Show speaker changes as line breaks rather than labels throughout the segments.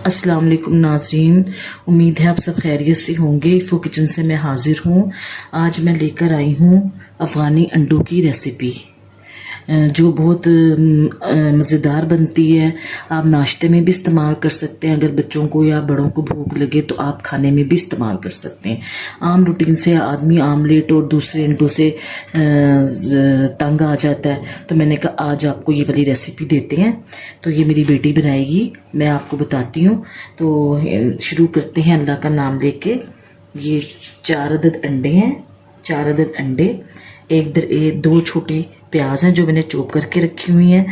अस्सलाम वालेकुम नाज़रीन, उम्मीद है आप सब खैरियत से होंगे। इफ़ो किचन से मैं हाज़िर हूँ। आज मैं लेकर आई हूँ अफ़गानी अंडों की रेसिपी जो बहुत मज़ेदार बनती है। आप नाश्ते में भी इस्तेमाल कर सकते हैं, अगर बच्चों को या बड़ों को भूख लगे तो आप खाने में भी इस्तेमाल कर सकते हैं। आम रूटीन से आदमी आमलेट और दूसरे अंडों से तंग आ जाता है, तो मैंने कहा आज आपको ये वाली रेसिपी देते हैं। तो ये मेरी बेटी बनाएगी, मैं आपको बताती हूँ। तो शुरू करते हैं अल्लाह का नाम लेके। ये 4 अदद अंडे हैं, 4 अदद अंडे, दो छोटे प्याज हैं जो मैंने चॉप करके रखी हुई हैं,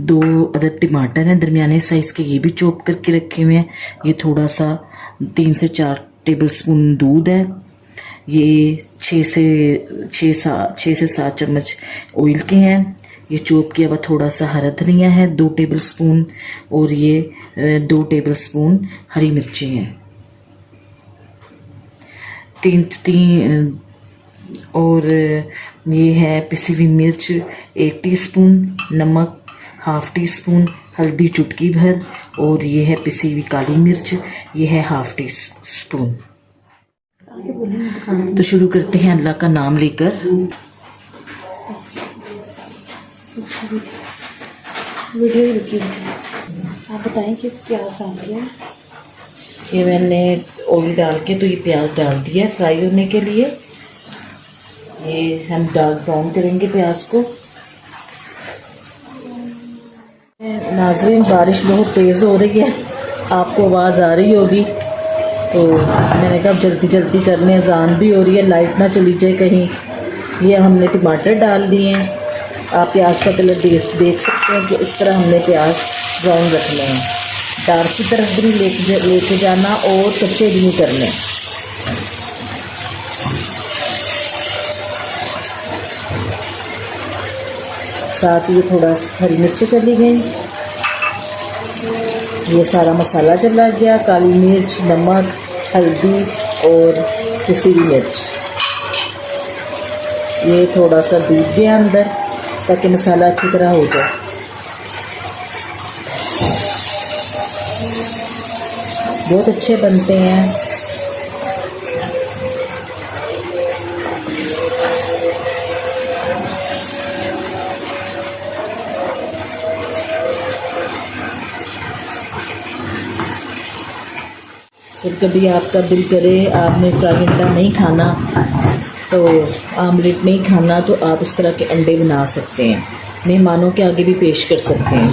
2 अदद टमाटर हैं दरमियाने साइज़ के, ये भी चॉप करके रखे हुए हैं। ये थोड़ा सा 3 से 4 टेबल स्पून दूध है। ये 6 से 7 चम्मच ऑयल के हैं। ये चॉप किया हुआ थोड़ा सा हरा धनिया है 2 टेबल स्पून, और ये 2 टेबल स्पून हरी मिर्चें हैं, तीन और ये है पिसी हुई मिर्च 1 टीस्पून, नमक 1/2 टीस्पून, हल्दी चुटकी भर, और ये है पिसी हुई काली मिर्च, ये है 1/2 टीस्पून। तो शुरू करते हैं अल्लाह का नाम लेकर।
वीडियो रुकी, आप बताएं कि प्याज डाल दिया।
ये मैंने ऑयल डाल के तो ये प्याज डाल दिया है फ्राई होने के लिए। ये हम डार्क ब्राउन करेंगे प्याज को। नाज़रीन, बारिश बहुत तेज़ हो रही है, आपको आवाज़ आ रही होगी, तो मैंने कहा जल्दी जल्दी करने, अजान भी हो रही है, लाइट ना चली जाए कहीं। ये हमने टमाटर डाल दिए हैं। आप प्याज का कलर देख सकते हैं कि इस तरह हमने प्याज ब्राउन रखने हैं, डार्क की तरफ भी लेके जाना और कच्चे भी नहीं करने। साथ ये थोड़ा हरी मिर्च चली गई, ये सारा मसाला चला गया, काली मिर्च, नमक, हल्दी और पिसी हुई मिर्च। ये थोड़ा सा दूध दिया अंदर ताकि मसाला अच्छी तरह हो जाए। बहुत अच्छे बनते हैं। जब कभी आपका दिल करे आपने फ्राई अंडा नहीं खाना, तो आमलेट नहीं खाना, तो आप इस तरह के अंडे बना सकते हैं, मेहमानों के आगे भी पेश कर सकते हैं।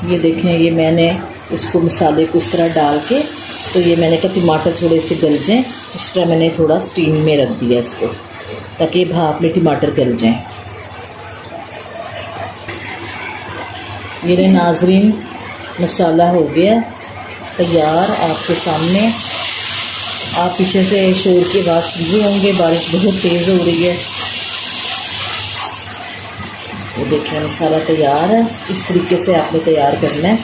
ये देखें, ये मैंने इसको मसाले को इस तरह डाल के, तो ये मैंने कहा टमाटर थोड़े से गल जाएं, इस तरह मैंने थोड़ा स्टीम में रख दिया इसको ताकि भाप में टमाटर गल जाएं। मेरे नाज़रीन, मसाला हो गया तैयार आपके सामने। आप पीछे से शोर की आवाज़ सुन रहे होंगे, बारिश बहुत तेज़ हो रही है। ये देखिए मसाला तैयार है, इस तरीके से आपने तैयार करना है।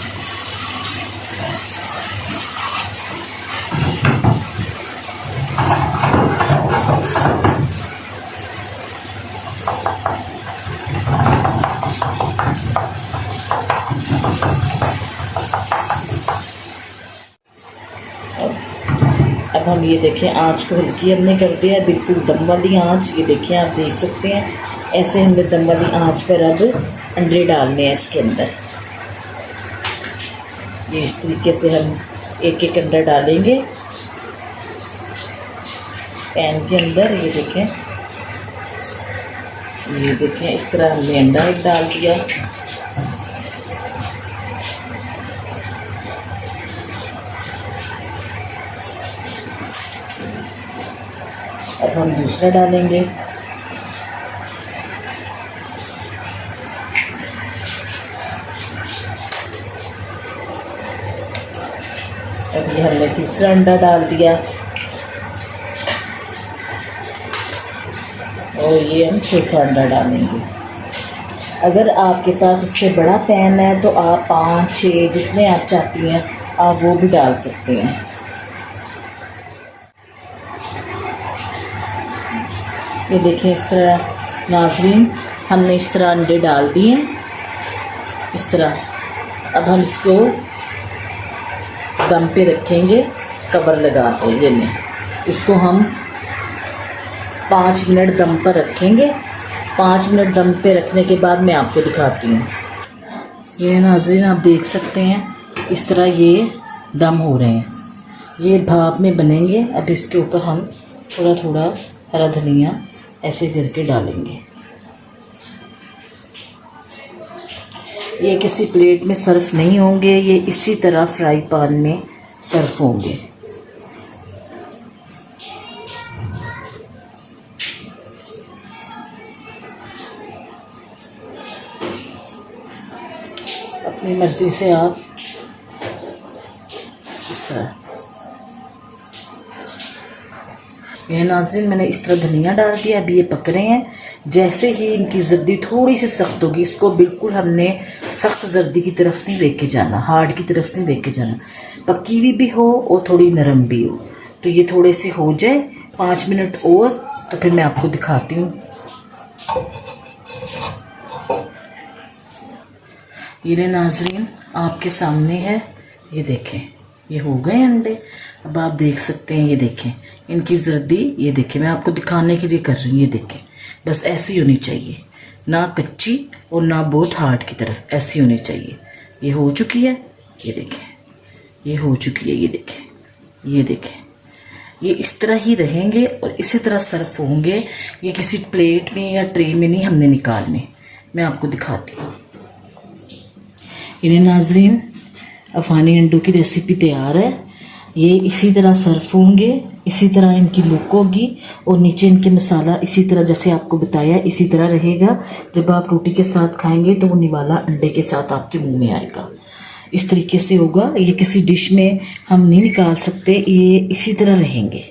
अब हम ये देखें आंच को हल्की हमने कर दिया, बिल्कुल दम वाली आंच। ये देखें, आप देख सकते हैं ऐसे हमने दम वाली आंच पर अब अंडे डालने हैं इसके अंदर। ये इस तरीके से हम एक एक अंडा डालेंगे पैन के अंदर। ये देखें इस तरह हमने अंडा एक डाल दिया। अब हम दूसरा डालेंगे। अब ये हमने तीसरा अंडा डाल दिया और ये हम चौथा अंडा डालेंगे। अगर आपके पास इससे बड़ा पैन है तो आप 5-6 जितने आप चाहती हैं आप वो भी डाल सकते हैं। ये देखिए इस तरह नाज़रीन हमने इस तरह अंडे डाल दिए इस तरह। अब हम इसको दम पे रखेंगे कवर लगा के। ये नहीं, इसको हम 5 मिनट दम पर रखेंगे। 5 मिनट दम पे रखने के बाद मैं आपको दिखाती हूँ। ये नाज़रीन आप देख सकते हैं इस तरह ये दम हो रहे हैं, ये भाप में बनेंगे। अब इसके ऊपर हम थोड़ा थोड़ा हरा धनिया ऐसे करके डालेंगे। ये किसी प्लेट में सर्व नहीं होंगे, ये इसी तरह फ्राई पैन में सर्व होंगे। अपनी मर्ज़ी से आप इस तरह। ये नाज़रीन मैंने इस तरह धनिया डाल दिया। अभी ये पक रहे हैं। जैसे ही इनकी जर्दी थोड़ी सी सख्त होगी, इसको बिल्कुल हमने सख्त जर्दी की तरफ नहीं लेके जाना, हार्ड की तरफ नहीं लेके जाना। पकी हुई भी हो और थोड़ी नरम भी हो। तो ये थोड़े से हो जाए 5 मिनट और, तो फिर मैं आपको दिखाती हूँ। ये नाज़रीन आपके सामने है, ये देखें ये हो गए अंडे। अब आप देख सकते हैं, ये देखें इनकी जर्दी, ये देखें मैं आपको दिखाने के लिए कर रही हूँ। ये देखें बस ऐसी होनी चाहिए, ना कच्ची और ना बहुत हार्ड की तरफ, ऐसी होनी चाहिए। ये हो चुकी है, ये देखें ये हो चुकी है। ये देखें ये देखें ये इस तरह ही रहेंगे और इसी तरह सर्व होंगे। ये किसी प्लेट में या ट्रे में नहीं हमने निकालने, मैं आपको दिखाती हूँ। ये नाज़रीन अफ़गानी अंडों की रेसिपी तैयार है। ये इसी तरह सर्व होंगे, इसी तरह इनकी लुक होगी और नीचे इनके मसाला इसी तरह जैसे आपको बताया इसी तरह रहेगा। जब आप रोटी के साथ खाएंगे तो वो निवाला अंडे के साथ आपके मुंह में आएगा। इस तरीके से होगा। ये किसी डिश में हम नहीं निकाल सकते, ये इसी तरह रहेंगे।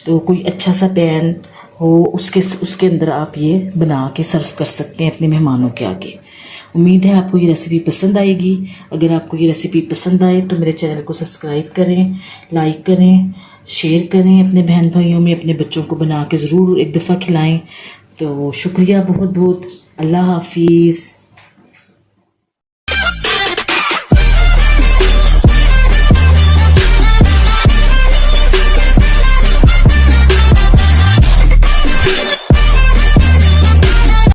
तो कोई अच्छा सा पैन हो उसके अंदर आप ये बना के सर्व कर सकते हैं अपने मेहमानों के आगे। उम्मीद है आपको ये रेसिपी पसंद आएगी। अगर आपको ये रेसिपी पसंद आए तो मेरे चैनल को सब्सक्राइब करें, लाइक करें, शेयर करें अपने बहन भाइयों में, अपने बच्चों को बना के ज़रूर एक दफ़ा खिलाएं। तो शुक्रिया बहुत बहुत। अल्लाह हाफिज़।